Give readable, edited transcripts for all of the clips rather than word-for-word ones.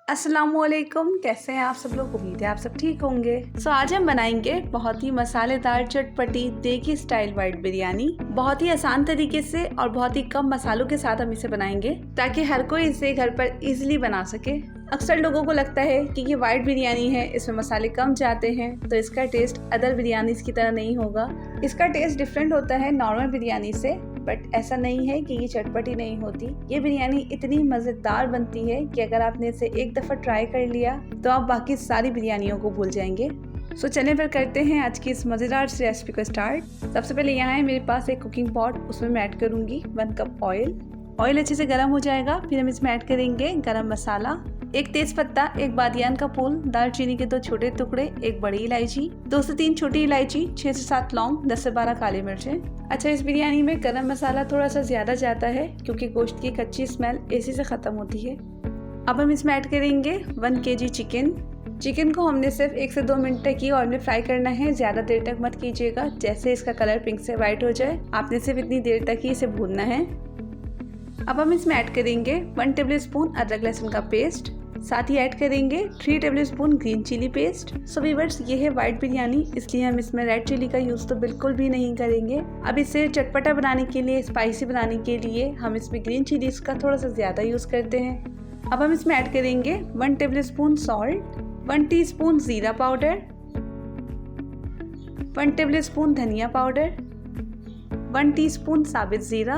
अस्सलामुअलैकुम, कैसे हैं आप सब लोग। उम्मीद है आप सब ठीक होंगे। आज हम बनाएंगे बहुत ही मसालेदार चटपटी देगी स्टाइल वाइट बिरयानी। बहुत ही आसान तरीके से और बहुत ही कम मसालों के साथ हम इसे बनाएंगे ताकि हर कोई इसे घर पर इजीली बना सके। अक्सर लोगों को लगता है कि ये वाइट बिरयानी है, इसमें मसाले कम जाते हैं तो इसका टेस्ट अदर बिरयानी की तरह नहीं होगा। इसका टेस्ट डिफरेंट होता है नॉर्मल बिरयानी से, बट ऐसा नहीं है कि ये चटपटी नहीं होती। ये बिरयानी इतनी मज़ेदार बनती है कि अगर आपने इसे एक दफ़ा ट्राई कर लिया तो आप बाकी सारी बिरयानियों को भूल जाएंगे। चलिए फिर करते हैं आज की इस मज़ेदार सी रेसिपी को स्टार्ट। सबसे पहले यहाँ है मेरे पास एक कुकिंग पॉट, उसमें मैं ऐड करूँगी 1 कप ऑयल। ऑयल अच्छे से गर्म हो जाएगा, फिर हम इसमें ऐड करेंगे गरम मसाला, 1 तेज पत्ता, 1 बादियान का फूल, दालचीनी के 2 छोटे टुकड़े, 1 बड़ी इलायची, 2 से 3 छोटी इलायची, 6 से 7 लौंग, 10 से 12 काली मिर्चें। अच्छा, इस बिरयानी में गरम मसाला थोड़ा सा ज़्यादा जाता है क्योंकि गोश्त की कच्ची स्मेल इसी से ख़त्म होती है। अब हम इसमें ऐड करेंगे 1 kg चिकन को हमने सिर्फ 1 से 2 मिनट तक ही ऑयल में फ्राई करना है, ज़्यादा देर तक मत कीजिएगा। जैसे इसका कलर पिंक से वाइट हो जाए आपने सिर्फ इतनी देर तक ही इसे भूनना है। अब हम इसमें ऐड करेंगे 1 टेबल स्पून अदरक लहसुन का पेस्ट, साथ ही ऐड करेंगे 3 tablespoon green chilli paste. Viewers, ये है वाइट बिरयानी, इसलिए हम इसमें रेड चिली का यूज़ तो बिल्कुल भी नहीं करेंगे। अब इसे चटपटा बनाने के लिए, स्पाइसी बनाने के लिए हम इसमें ग्रीन चिलीज का थोड़ा सा ज़्यादा यूज़ करते हैं। अब हम इसमें ऐड करेंगे 1 टेबल स्पून सॉल्ट, 1 टीस्पून ज़ीरा पाउडर, 1 टेबल स्पून धनिया पाउडर, 1 टीस्पून साबित ज़ीरा।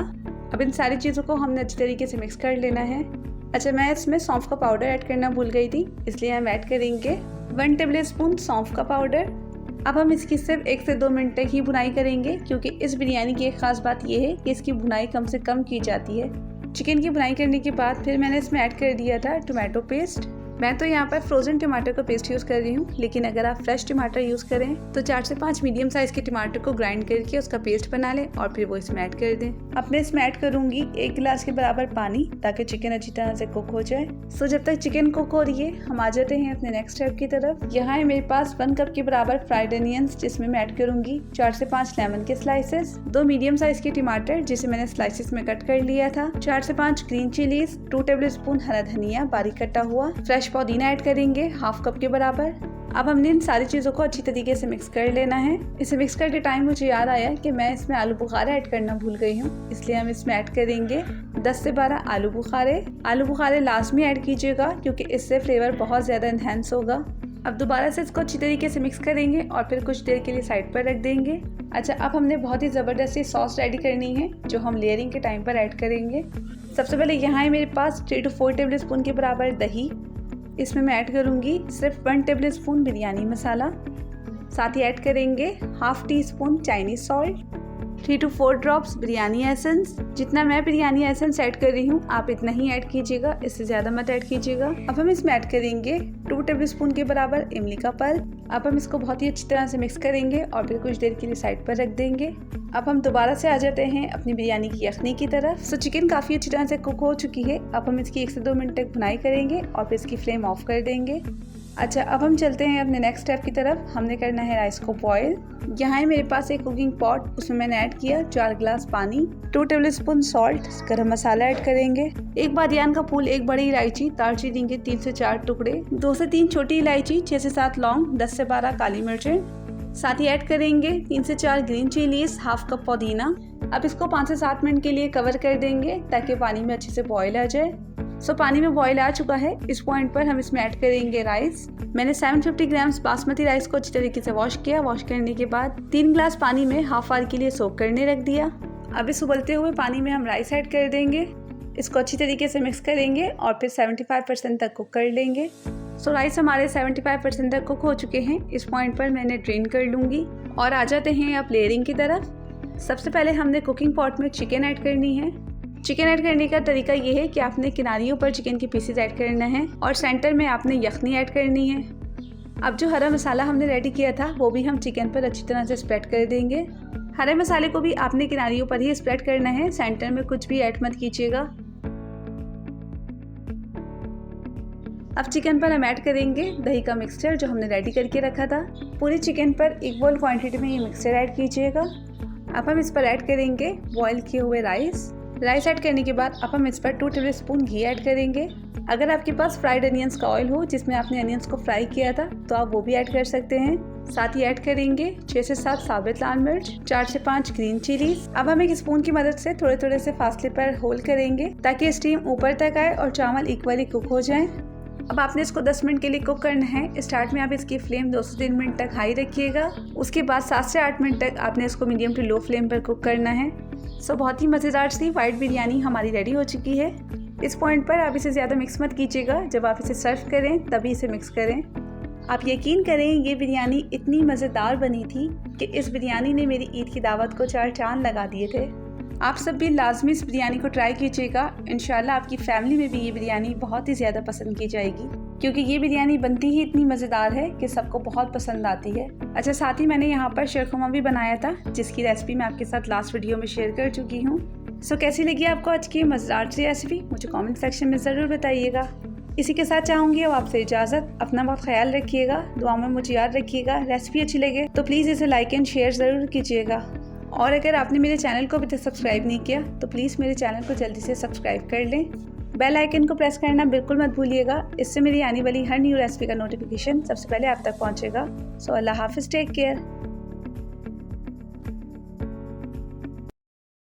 अब इन सारी चीज़ों को हमने अच्छी तरीके से मिक्स कर लेना है। अच्छा, मैं इसमें सौंफ का पाउडर ऐड करना भूल गई थी, इसलिए हम ऐड करेंगे 1 टेबल स्पून सौंफ का पाउडर। अब हम इसकी सिर्फ 1 से 2 मिनट तक ही भुनाई करेंगे क्योंकि इस बिरयानी की एक ख़ास बात यह है कि इसकी भुनाई कम से कम की जाती है। चिकन की भुनाई करने के बाद फिर मैंने इसमें ऐड कर दिया था टोमेटो पेस्ट। मैं तो यहाँ पर फ्रोज़न टमाटर का पेस्ट यूज़ कर रही हूँ, लेकिन अगर आप फ्रेश टमाटर यूज़ करें तो 4 से 5 मीडियम साइज़ के टमाटर को ग्राइंड करके उसका पेस्ट बना लें और फिर वो इसमें ऐड कर दें। अब मैं इसमें ऐड करूँगी 1 गिलास के बराबर पानी ताकि चिकन अच्छी तरह से कुक हो जाए। जब तक चिकन कुक हो रही है हम आ जाते हैं अपने नेक्स्ट स्टेप की तरफ। यहाँ है मेरे पास 1 कप के बराबर फ्राइड अनियंस, जिसमें मैं ऐड करूँगी 4 से 5 लेमन के स्लाइसेस, 2 मीडियम साइज़ के टमाटर जिसे मैंने स्लाइसेस में कट कर लिया था, 4 से 5 ग्रीन चिलीज, 2 टेबल स्पून हरा धनिया बारीक कटा हुआ, फ्रेश पुदीना ऐड करेंगे 1/2 कप के बराबर। अब हमने इन सारी चीज़ों को अच्छी तरीके से मिक्स कर लेना है। इसे मिक्स करते टाइम मुझे याद आया कि मैं इसमें आलू बुखारे ऐड करना भूल गई हूँ, इसलिए हम इसमें ऐड करेंगे 10 से 12 आलू बुखारे। आलू बुखारे लास्ट में ऐड कीजिएगा क्योंकि इससे फ्लेवर बहुत ज़्यादा इन्हेंस होगा। अब दोबारा से इसको अच्छी तरीके से मिक्स करेंगे और फिर कुछ देर के लिए साइड पर रख देंगे। अच्छा, अब हमने बहुत ही ज़बरदस्ती सॉस रेडी करनी है जो हम लेयरिंग के टाइम पर ऐड करेंगे। सबसे पहले यहाँ है मेरे पास 3 से 4 टेबल स्पून के बराबर दही। इसमें मैं ऐड करूँगी सिर्फ 1 टेबल स्पून बिरयानी मसाला, साथ ही ऐड करेंगे 1/2 टीस्पून चाइनीज सॉल्ट, 3 से 4 ड्रॉप्स बिरयानी एसेंस। जितना मैं बिरयानी एसेंस ऐड कर रही हूँ आप इतना ही ऐड कीजिएगा, इससे ज़्यादा मत ऐड कीजिएगा। अब हम इसमें ऐड करेंगे 2 टेबल स्पून के बराबर इमली का पल्प। अब हम इसको बहुत ही अच्छी तरह से मिक्स करेंगे और फिर कुछ देर के लिए साइड पर रख देंगे। अब हम दोबारा से आ जाते हैं अपनी बिरयानी की यखनी की तरफ। चिकन काफ़ी अच्छी तरह से कुक हो चुकी है। अब हम इसकी 1 से 2 मिनट तक भुनाई करेंगे और फिर इसकी फ्लेम ऑफ कर देंगे। अच्छा, अब हम चलते हैं अपने नेक्स्ट स्टेप की तरफ। हमने करना है राइस को बॉयल। यहाँ है मेरे पास एक कुकिंग पॉट, उसमें मैंने ऐड किया 4 गिलास पानी, 2 टेबल स्पून सॉल्ट, गरम मसाला ऐड करेंगे, 1 बादियान का फूल, 1 बड़ी इलायची, दालचीनी के 3 से 4 टुकड़े, 2 से 3 छोटी इलायची, 6 से 7 लौंग, 10 से 12 काली मिर्चें, साथ ही ऐड करेंगे 3 से 4 ग्रीन चिलीज, 1/2 कप पुदीना। अब इसको 5 से 7 मिनट के लिए कवर कर देंगे ताकि पानी में अच्छे से बॉयल आ जाए। पानी में बॉयल आ चुका है। इस पॉइंट पर हम इसमें ऐड करेंगे राइस। मैंने 750 ग्राम्स बासमती राइस को अच्छी तरीके से वॉश किया। वॉश करने के बाद 3 गिलास पानी में हाफ आवर के लिए सोक करने रख दिया। अब इस उबलते हुए पानी में हम राइस ऐड कर देंगे, इसको अच्छी तरीके से मिक्स करेंगे और फिर 75% तक कुक कर लेंगे। राइस हमारे 75% तक कुक हो चुके हैं। इस पॉइंट पर मैंने ड्रेन कर लूँगी और आ जाते हैं अब लेयरिंग की तरफ। सबसे पहले हमने कुकिंग पॉट में चिकन ऐड करनी है। चिकन ऐड करने का तरीका ये है कि आपने किनारियों पर चिकन के पीसेस ऐड करना है और सेंटर में आपने यखनी ऐड करनी है। अब जो हरा मसाला हमने रेडी किया था वो भी हम चिकन पर अच्छी तरह से स्प्रेड कर देंगे। हरे मसाले को भी आपने किनारियों पर ही स्प्रेड करना है, सेंटर में कुछ भी ऐड मत कीजिएगा। अब चिकन पर हम ऐड करेंगे दही का मिक्सचर जो हमने रेडी करके रखा था। पूरे चिकन पर इक्वल क्वांटिटी में ये मिक्सचर ऐड कीजिएगा। अब हम इस पर ऐड करेंगे बॉईल किए हुए राइस। राइस ऐड करने के बाद अब हम इस पर 2 टेबल स्पून घी ऐड करेंगे। अगर आपके पास फ्राइड अनियंस का ऑयल हो जिसमें आपने अनियंस को फ्राई किया था तो आप वो भी ऐड कर सकते हैं। साथ ही ऐड करेंगे 6 से 7 साबुत लाल मिर्च, 4 से 5 ग्रीन चिलीज। अब हम एक स्पून की मदद से थोड़े थोड़े से फासले पर होल करेंगे ताकि स्टीम ऊपर तक आए और चावल इक्वली कुक हो जाए। अब आपने इसको 10 मिनट के लिए कुक करना है। स्टार्ट में आप इसकी फ्लेम 2 से 3 मिनट तक हाई रखिएगा। उसके बाद 7 से 8 मिनट तक आपने इसको मीडियम टू लो फ्लेम पर कुक करना है। बहुत ही मज़ेदार सी वाइट बिरयानी हमारी रेडी हो चुकी है। इस पॉइंट पर आप इसे ज़्यादा मिक्स मत कीजिएगा, जब आप इसे सर्व करें तभी इसे मिक्स करें। आप यकीन करें ये बिरयानी इतनी मज़ेदार बनी थी कि इस बिरयानी ने मेरी ईद की दावत को 4 चांद लगा दिए थे। आप सब भी लाजमी इस बिरयानी को ट्राई कीजिएगा। इंशाल्लाह आपकी फैमिली में भी ये बिरयानी बहुत ही ज़्यादा पसंद की जाएगी, क्योंकि ये बिरयानी बनती ही इतनी मज़ेदार है कि सबको बहुत पसंद आती है। अच्छा, साथ ही मैंने यहाँ पर शीरकुरमा भी बनाया था जिसकी रेसिपी मैं आपके साथ लास्ट वीडियो में शेयर कर चुकी हूँ। कैसी लगी आपको आज की मज़ेदार सी रेसिपी मुझे कमेंट सेक्शन में ज़रूर बताइएगा। इसी के साथ चाहूँगी अब आपसे इजाज़त। अपना बहुत ख्याल रखिएगा, दुआ में मुझे याद रखिएगा। रेसिपी अच्छी लगे तो प्लीज़ इसे लाइक एंड शेयर ज़रूर कीजिएगा। और अगर आपने मेरे चैनल को अभी तक सब्सक्राइब नहीं किया तो प्लीज़ मेरे चैनल को जल्दी से सब्सक्राइब कर लें। बेल आइकन को प्रेस करना बिल्कुल मत भूलिएगा, इससे मेरी आने वाली हर न्यू रेसिपी का नोटिफिकेशन सबसे पहले आप तक पहुँचेगा। अल्लाह हाफिज़, टेक केयर।